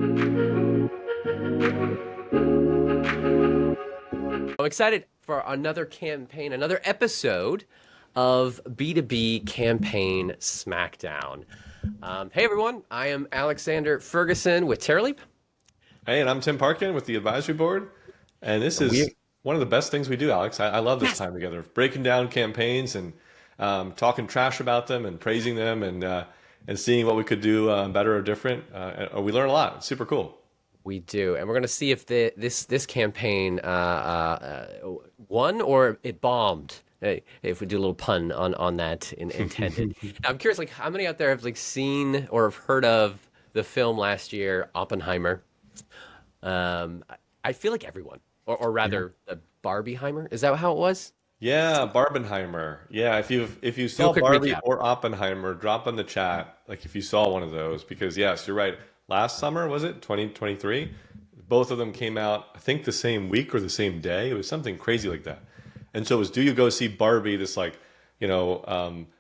I'm excited for another campaign, another episode of B2B Campaign Smackdown. Hey everyone, I am Alexander Ferguson with Terraleap. Hey, and I'm Tim Parkin with the advisory board. And this And is we one of the best things we do, Alex. I love this Yes, time together, breaking down campaigns and talking trash about them and praising them and seeing what we could do better or different. We learn a lot. It's super cool. we do, and we're going to see if this campaign won or it bombed. If we do a little pun on that intended. Now, I'm curious, like how many out there have like seen or have heard of the film last year, Oppenheimer? I feel like everyone, or Yeah. rather, the Barbieheimer. Is that how it was? Yeah, Barbenheimer. Yeah, if you Do a saw quick Barbie recap. or Oppenheimer, drop in the chat like if you saw one of those because yes, you're right. Last summer was it 2023? Both of them came out I think the same week or the same day. It was something crazy like that. And so it was do you go see Barbie this like,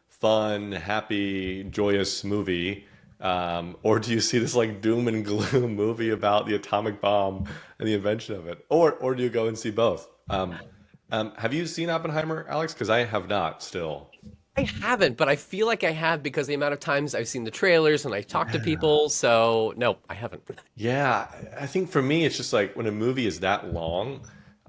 fun, happy, joyous movie or do you see this like doom and gloom movie about the atomic bomb and the invention of it? Or do you go and see both? Have you seen Oppenheimer, Alex? Because I have not still. I haven't, but I feel like I have because the amount of times I've seen the trailers and I talked to Yeah. people. So no, I haven't. Yeah, I think for me, it's just like when a movie is that long,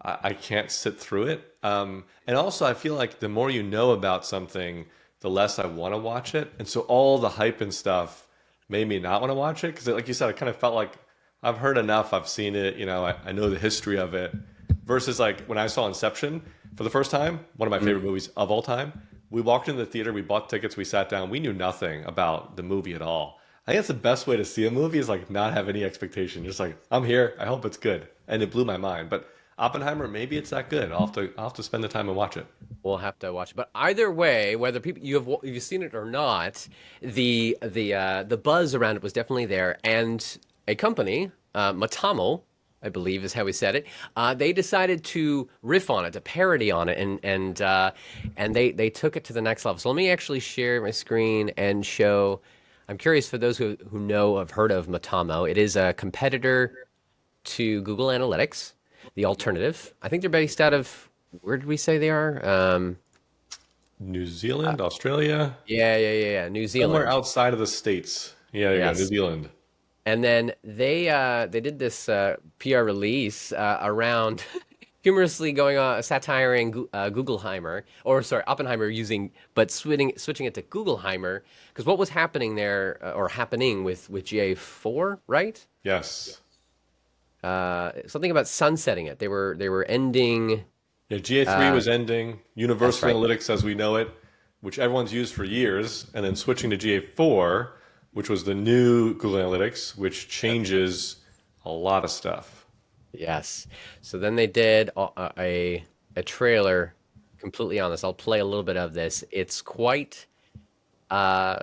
I can't sit through it. And also, I feel like the more you know about something, the less I want to watch it. And so all the hype and stuff made me not want to watch it because, like you said, I kind of felt like I've heard enough, I've seen it, I know the history of it. Versus like when I saw Inception for the first time, one of my favorite Mm. movies of all time. We walked into the theater, we bought tickets, we sat down, we knew nothing about the movie at all. I think that's the best way to see a movie is like not have any expectation. Just like I'm here, I hope it's good, and it blew my mind. But Oppenheimer, maybe it's that good. I'll have to spend the time and watch it. We'll have to watch it. But either way, whether people you've seen it or not, the buzz around it was definitely there. And a company, Matomo, I believe is how we said it, they decided to riff on it, to parody on it, and they took it to the next level. So let me actually share my screen and show. I'm curious for those who know have heard of Matomo. It is a competitor to Google Analytics, the alternative. I think they're based out of where did we say they are? New Zealand, Australia, Yeah. New somewhere Zealand. outside of the states. Yeah, you go, New Yes. Zealand. And then they did this PR release around humorously going on satiring Googleheimer or sorry Oppenheimer using but switching it to Googleheimer because what was happening there or happening with GA4, right? Yes. Something about sunsetting it. They were ending. Yeah, GA3 was ending. That's Universal right. Analytics as we know it, which everyone's used for years, and then switching to GA4, which was the new Google Analytics, which changes a lot of stuff. Yes. So then they did a trailer completely on this. I'll play a little bit of this. It's quite uh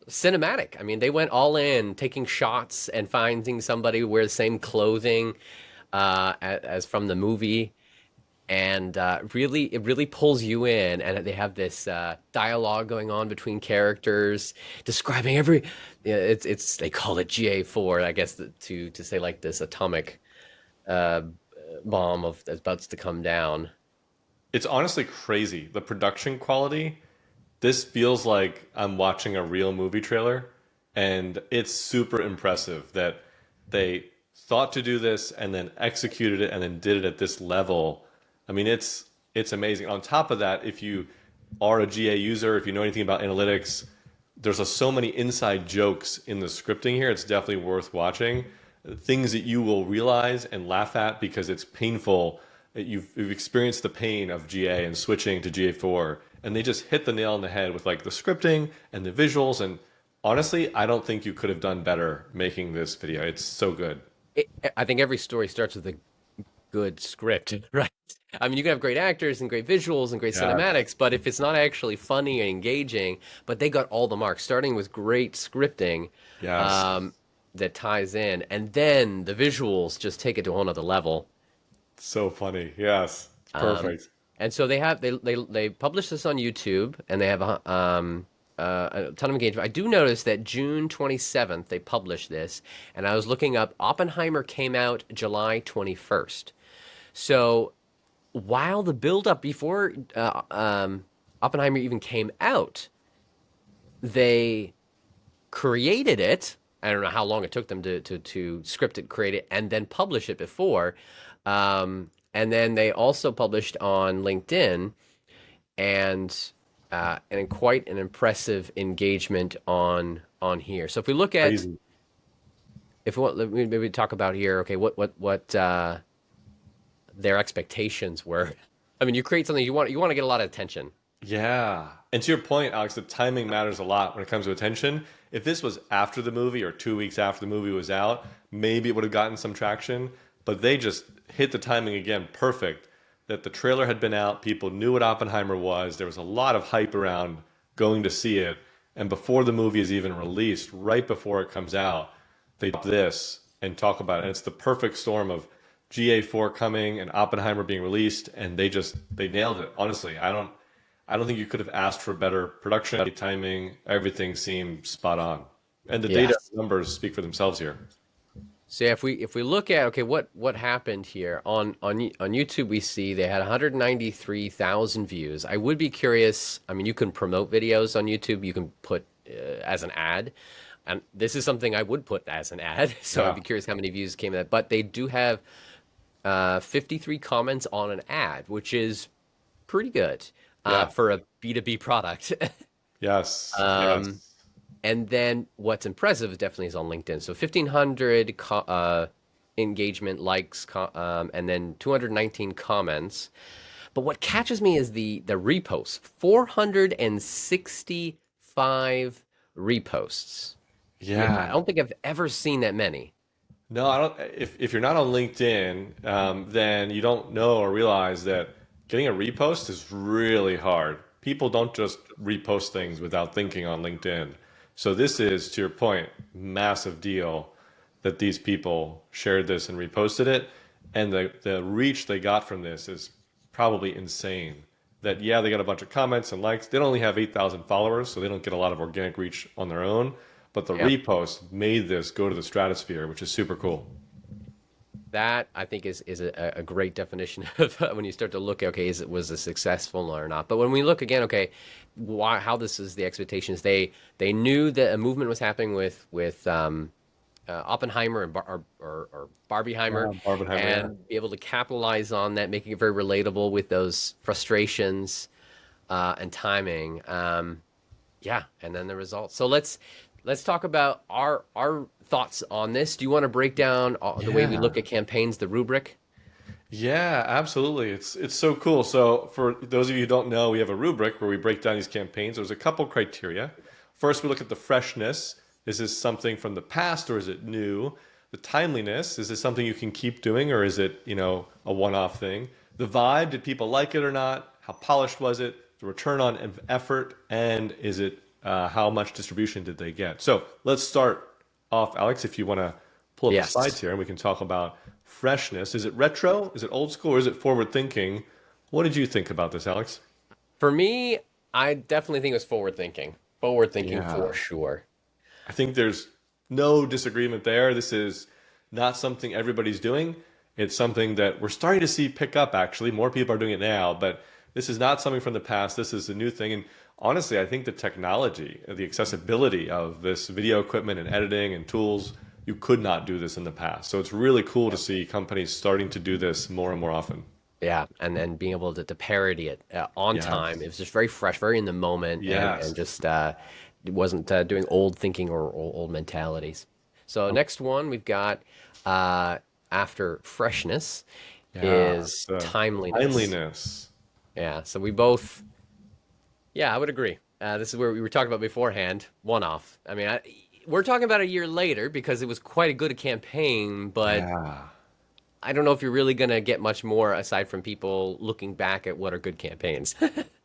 cinematic. I mean, they went all in, taking shots and finding somebody who wears the same clothing as from the movie. And really, it really pulls you in. And they have this dialogue going on between characters, describing every. Yeah, it's they call it GA4, I guess, to say like this atomic uh, bomb of that's about to come down. It's honestly crazy. The production quality, this feels like I'm watching a real movie trailer, and it's super impressive that they thought to do this and then executed it and then did it at this level. I mean, it's amazing. On top of that, if you are a GA user, if you know anything about analytics, there's so many inside jokes in the scripting here. It's definitely worth watching. Things that you will realize and laugh at because it's painful. You've experienced the pain of GA and switching to GA4, and they just hit the nail on the head with like the scripting and the visuals. And honestly, I don't think you could have done better making this video. It's so good. It, I think every story starts with a good script, right? I mean, you can have great actors and great visuals and great Yes. cinematics, but if it's not actually funny and engaging, but they got all the marks, starting with great scripting Yes. um, that ties in, and then the visuals just take it to a whole nother level. So funny. Yes. It's Um, perfect. and so they publish this on YouTube, and they have a ton of engagement. I do notice that June 27th they published this, and I was looking up. Oppenheimer came out July 21st. So while the build-up before Oppenheimer even came out, they created it. I don't know how long it took them to script it, create it, and then publish it before. And then they also published on LinkedIn and quite an impressive engagement on here. So if we look at Crazy. if we want, maybe talk about here, okay, what their expectations were. I mean, you create something you want to get a lot of attention. Yeah. And to your point, Alex, the timing matters a lot when it comes to attention. If this was after the movie or 2 weeks after the movie was out, maybe it would have gotten some traction. But they just hit the timing again perfect. That the trailer had been out, people knew what Oppenheimer was. There was a lot of hype around going to see it. And before the movie is even released, right before it comes out, they do this and talk about it. And it's the perfect storm of GA4 coming and Oppenheimer being released, and they nailed it. Honestly, I don't think you could have asked for better production, timing, everything seemed spot on. And the data Yes. numbers speak for themselves here. So yeah, if we look at okay, what happened here on YouTube, we see they had 193,000 views. I would be curious. I mean, you can promote videos on YouTube. You can put as an ad, and this is something I would put as an ad. So I'd Yeah. be curious how many views came in that. But they do have 53 comments on an ad, which is pretty good Yeah. for a B2B product. Yes. Um, Yes. and then what's impressive definitely is on LinkedIn. So 1,500 engagement, likes, and then 219 comments. But what catches me is the reposts. 465 reposts. I mean, I Yeah. don't think I've ever seen that many. No, I don't. If you're not on LinkedIn, then you don't know or realize that getting a repost is really hard. People don't just repost things without thinking on LinkedIn. So this is, to your point, massive deal that these people shared this and reposted it, and the reach they got from this is probably insane. That yeah, they got a bunch of comments and likes. They only have 8,000 followers, so they don't get a lot of organic reach on their own. But the Yeah. repost made this go to the stratosphere, which is super cool. That I think is a great definition of when you start to look, okay, was it successful or not? But when we look again, okay, how this is the expectations, they knew that a movement was happening with Oppenheimer and or Barbieheimer, Yeah, Barbenheimer, yeah. and be able to capitalize on that, making it very relatable with those frustrations and timing. Yeah, and then the results. So let's talk about our thoughts on this. Do you want to break down the way we Yeah. look at campaigns, the rubric? Yeah, absolutely. It's so cool. So for those of you who don't know, we have a rubric where we break down these campaigns. There's a couple criteria. First, we look at the freshness. Is this something from the past or is it new? The timeliness, is this something you can keep doing or is it, a one-off thing? The vibe, did people like it or not? How polished was it? The return on effort, and is it how much distribution did they get? So let's start off, Alex, if you want to pull up the slides Yes. here and we can talk about freshness. Is it retro? Is it old school? Or is it forward thinking? What did you think about this, Alex? For me, I definitely think it was forward thinking. Forward thinking Yeah. for sure. I think there's no disagreement there. This is not something everybody's doing. It's something that we're starting to see pick up, actually. More people are doing it now, but this is not something from the past. This is a new thing. And honestly, I think the technology, the accessibility of this video equipment and editing and tools, you could not do this in the past. So it's really cool to see companies starting to do this more and more often. Yeah, and then being able to parody it on time. It Yes. was just very fresh, very in the moment, and Yes. just it wasn't doing old thinking or old mentalities. So Oh, next one we've got uh, after freshness yeah. is The timeliness. timeliness. Yeah, so we both, yeah, I would agree. This is where we were talking about beforehand, one off. I mean, we're talking about a year later because it was quite a good campaign, but Yeah. I don't know if you're really going to get much more aside from people looking back at what are good campaigns.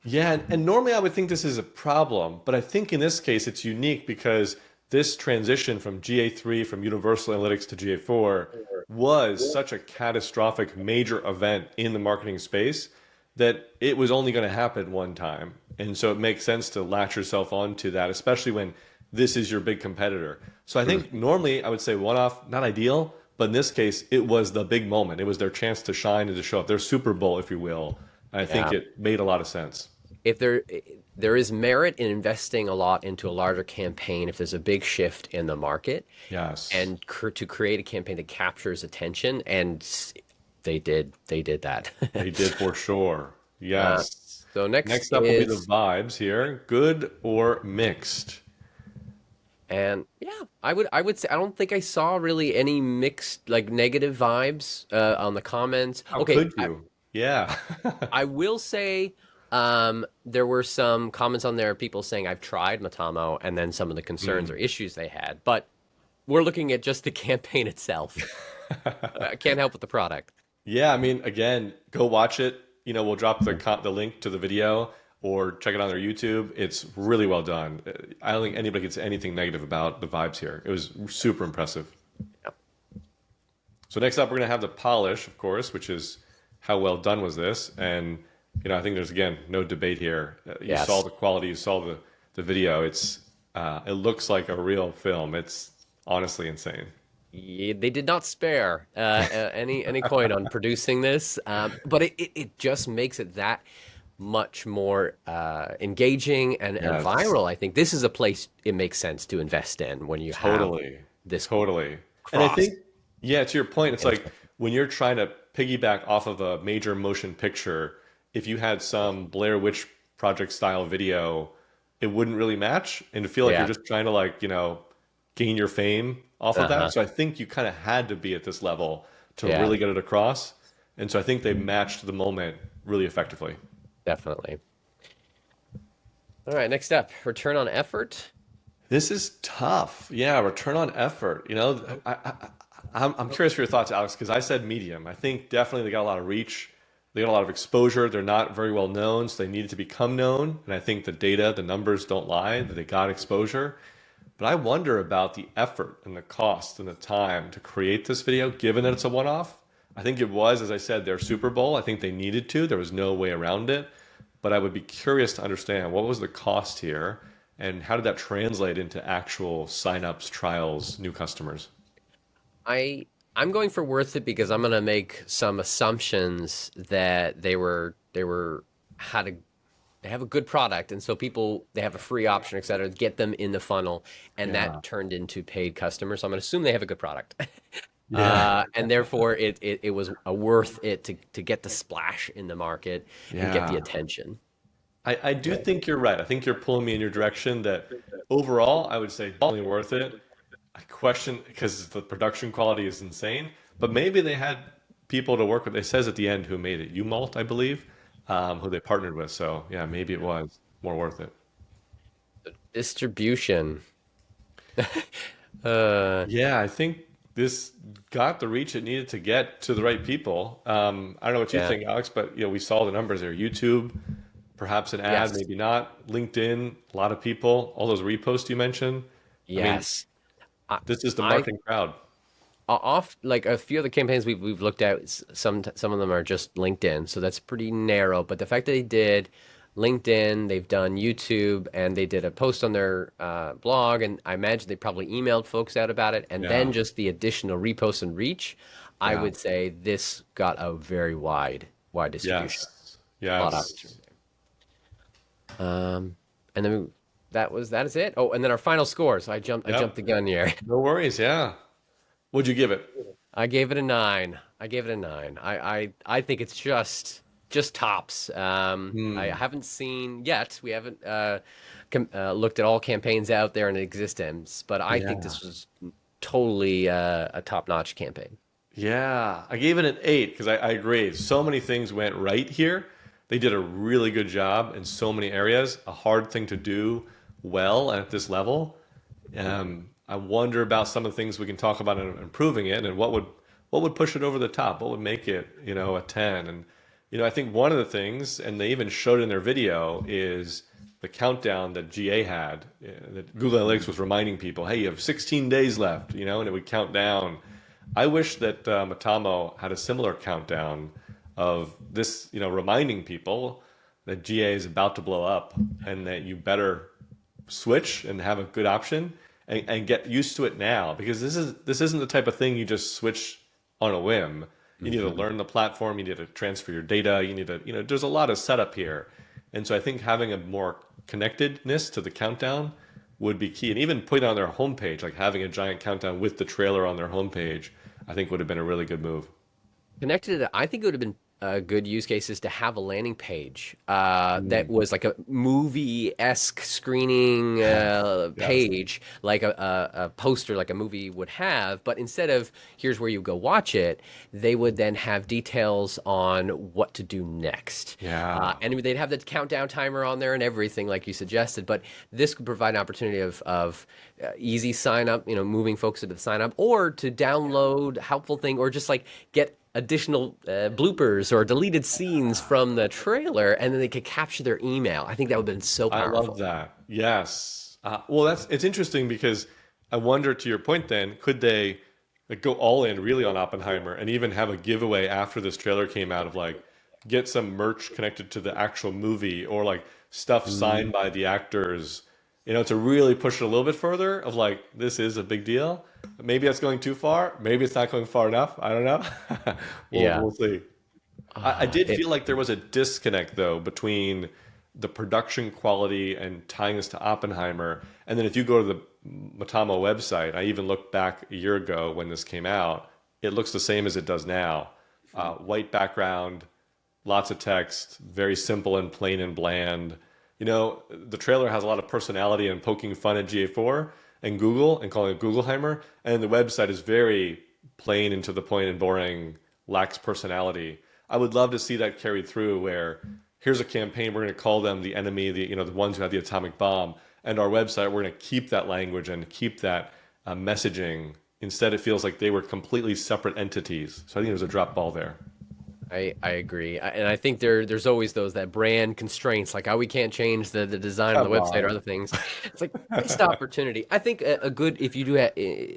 Yeah, and normally I would think this is a problem, but I think in this case it's unique because this transition from GA3 from Universal Analytics to GA4 was such a catastrophic major event in the marketing space that it was only going to happen one time. And so it makes sense to latch yourself onto that, especially when this is your big competitor. So I think normally I would say one off, not ideal, but in this case, it was the big moment. It was their chance to shine and to show up, their Super Bowl, if you will. And I think Yeah. it made a lot of sense. If there is merit in investing a lot into a larger campaign if there's a big shift in the market Yes, and to create a campaign that captures attention, and they did that. they did for sure. Uh, Yes. so next Next up will be the is, vibes here. Good or mixed? and yeah, I would say I don't think I saw really any mixed like negative vibes on the comments. How Okay, could you? Yeah. I will say there were some comments on there, people saying I've tried Matomo, and then some of the concerns or Hmm. issues they had. But we're looking at just the campaign itself. I can't help with the product. Yeah, I mean, again, go watch it. We'll drop the link to the video or check it on their YouTube. It's really well done. I don't think anybody gets anything negative about the vibes here. It was super impressive. Yeah. So next up, we're gonna have the polish, of course, which is how well done was this? And I think there's again no debate here. You saw Yes. the quality, you saw the video. It looks like a real film. It's honestly insane. Yeah, they did not spare any coin on producing this, but it just makes it that much more engaging and Yes. viral. I think this is a place it makes sense to invest in when you have Totally. this Totally. And I cross think, yeah, to your point, it's like engagement. when you're trying to piggyback off of a major motion picture, if you had some Blair Witch Project style video, it wouldn't really match and to feel like you're Yeah. just trying to gain your fame off of that. Uh-huh. So I think you kind of had to be at this level to Yeah, really get it across. And so I think they matched the moment really effectively. definitely. All right, next up, return on effort. This is tough. Yeah, return on effort. I'm curious for your thoughts, Alex, because I said medium. I think definitely they got a lot of reach. They got a lot of exposure. They're not very well known, so they needed to become known. And I think the data, the numbers don't lie that they got exposure. But I wonder about the effort and the cost and the time to create this video, given that it's a one-off. I think it was, as I said, their Super Bowl. I think they needed to. There was no way around it. But I would be curious to understand what was the cost here and how did that translate into actual signups, trials, new customers? I I'm going for worth it because I'm going to make some assumptions that they were had a they have a good product, and so people they have a free option, et cetera, get them in the funnel, and Yeah. that turned into paid customers. So I'm going to assume they have a good product. Yeah. And therefore it was worth it to get the splash in the market and get the Yeah. attention. I do think you're right. I think you're pulling me in your direction that overall, I would say definitely worth it. I question because the production quality is insane, but maybe they had people to work with. It says at the end who made it, Umalt, I believe, who they partnered with. So yeah, maybe it was more worth it. Distribution. Uh, Yeah, I think this got the reach it needed to get to the right people. I don't know what you yeah. think, Alex, but we saw the numbers there. YouTube, perhaps an ad, Yes. maybe not. LinkedIn, a lot of people, all those reposts you mentioned. I mean, Yes. I, this is the I marketing crowd. off like a few of the campaigns we've looked at, some of them are just LinkedIn, so that's pretty narrow. But the fact that they did LinkedIn, they've done YouTube, and they did a post on their blog, and I imagine they probably emailed folks out about it, and then Yeah, just the additional reposts and reach, I yeah, would say this got a very wide distribution, yes, a lot of yes. opportunity. And then that is it. Oh, and then our final score. So I jumped Yep, the gun here. no worries. Yeah. What'd you give it? I gave it a 9. I gave it a 9. I think it's just tops. I Hmm. haven't seen yet. We haven't looked at all campaigns out there in existence, but I think Yeah. this was totally a top-notch campaign. Yeah, I gave it an 8 because I agree. So many things went right here. They did a really good job in so many areas. A hard thing to do well at this level. I wonder about some of the things we can talk about in improving it, and what would push it over the top. What would make it, a 10? And I think one of the things, and they even showed in their video, is the countdown that GA had. That Google Analytics was reminding people, "Hey, you have 16 days left," and it would count down. I wish that Matomo had a similar countdown of this, reminding people. that GA is about to blow up and that you better switch and have a good option and get used to it now because this isn't the type of thing you just switch on a whim. You need to Hmm. learn the platform, you need to transfer your data, you need to, there's a lot of setup here. And so I think having a more connectedness to the countdown would be key. And even putting it on their homepage, like having a giant countdown with the trailer on their homepage, I think would have been a really good move. Connected to that, I think it would have been a good use cases to have a landing page that Mm. was like a movie-esque screening Yes. page, like a poster like a movie would have. But instead of here's where you go watch it, they would then have details on what to do next. Yeah. And they'd have the countdown timer on there and everything, like you suggested. But this could provide an opportunity of easy sign up, moving folks into the sign up, or to download helpful thing, or just like get additional bloopers or deleted scenes from the trailer, and then they could capture their email. I think that would have been so I love powerful. that. Yes. Well, it's interesting because I wonder, to your point, then could they like go all in really on Oppenheimer and even have a giveaway after this trailer came out of like get some merch connected to the actual movie or like stuff signed Mm, by the actors, to really push it a little bit further of like this is a big deal. Maybe that's going too far. Maybe it's not going far enough. I don't know. yeah. We'll see. I did It. feel like there was a disconnect though between the production quality and tying this to Oppenheimer. And then if you go to the Matomo website, I even looked back a year ago when this came out, it looks the same as it does now. White background, lots of text, very simple and plain and bland. The trailer has a lot of personality and poking fun at GA4 and Google and calling it Googleheimer. And the website is very plain and to the point and boring, lacks personality. I would love to see that carried through where here's a campaign, we're going to call them the enemy, the ones who have the atomic bomb. And our website, we're going to keep that language and keep that messaging. Instead, it feels like they were completely separate entities. So I think there's a drop ball there. I agree, and I think there's always those that brand constraints, like how we can't change the design of the Come website or on. other things. It's like missed opportunity. I think a good if you do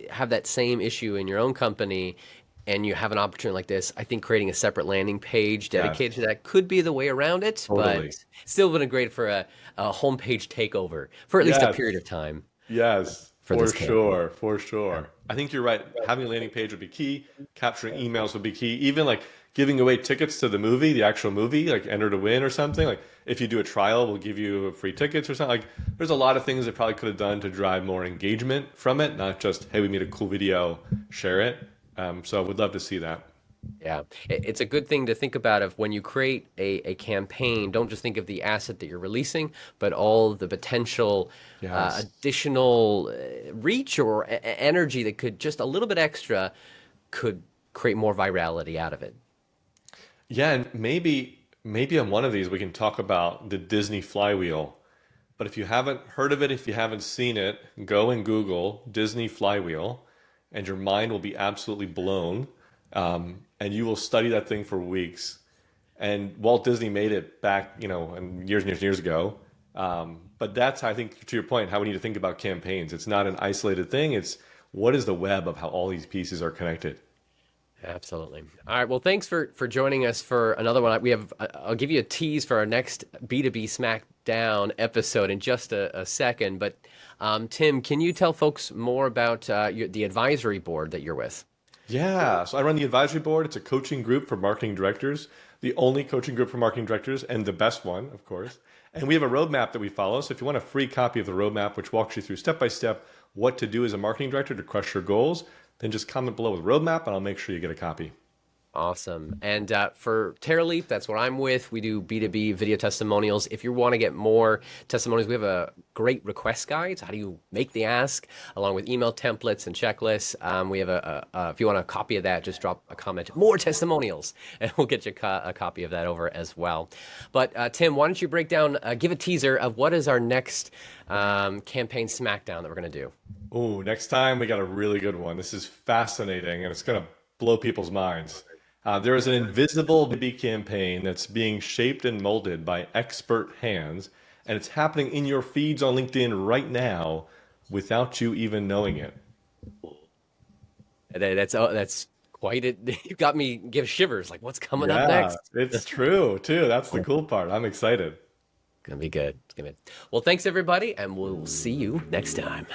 have that same issue in your own company, and you have an opportunity like this, I think creating a separate landing page dedicated to Yes, that could be the way around it. But totally. still, would have been great for a homepage takeover for at least a period Yes. of time Yes, for for this campaign. sure, for sure. I think you're right. Having a landing page would be key. Capturing emails would be key. Even like giving away tickets to the movie, the actual movie, like enter to win or something. Like if you do a trial, we'll give you free tickets or something. Like there's a lot of things they probably could have done to drive more engagement from it, not just, hey, we made a cool video, share it. So I would love to see that. Yeah, it's a good thing to think about of when you create a campaign, don't just think of the asset that you're releasing, but all the potential Yes. additional reach or energy that could just a little bit extra could create more virality out of it. Yeah, and maybe on one of these we can talk about the Disney flywheel. But if you haven't heard of it, if you haven't seen it, go and Google Disney flywheel, and your mind will be absolutely blown. And you will study that thing for weeks. And Walt Disney made it back, and years and years ago. But that's, I think, to your point, how we need to think about campaigns. It's not an isolated thing. It's what is the web of how all these pieces are connected. Absolutely. All right. Well, thanks for joining us for another one. We have I'll give you a tease for our next B2B Smackdown episode in just a second. But Tim, can you tell folks more about the advisory board that you're with? Yeah, so I run the advisory board. It's a coaching group for marketing directors, the only coaching group for marketing directors, and the best one, of course. And we have a roadmap that we follow. So if you want a free copy of the roadmap, which walks you through step by step what to do as a marketing director to crush your goals, then just comment below with roadmap, and I'll make sure you get a copy. Awesome. And for Terraleap, that's what I'm with. We do B2B video testimonials. If you want to get more testimonials, we have a great request guide. So how do you make the ask, along with email templates and checklists. We have if you want a copy of that, just drop a comment, more testimonials, and we'll get you a copy of that over as well. But Tim, why don't you break down, give a teaser of what is our next campaign Smackdown that we're going to do? Oh, next time we got a really good one. This is fascinating, and it's going to blow people's minds. There is an invisible baby campaign that's being shaped and molded by expert hands, and it's happening in your feeds on LinkedIn right now without you even knowing it. That's Quite it. You got me give shivers. Like, what's coming up Yeah, next? it's true too. That's the cool part. I'm excited. Gonna be good. It's gonna be. Well, thanks everybody, and we'll see you next time.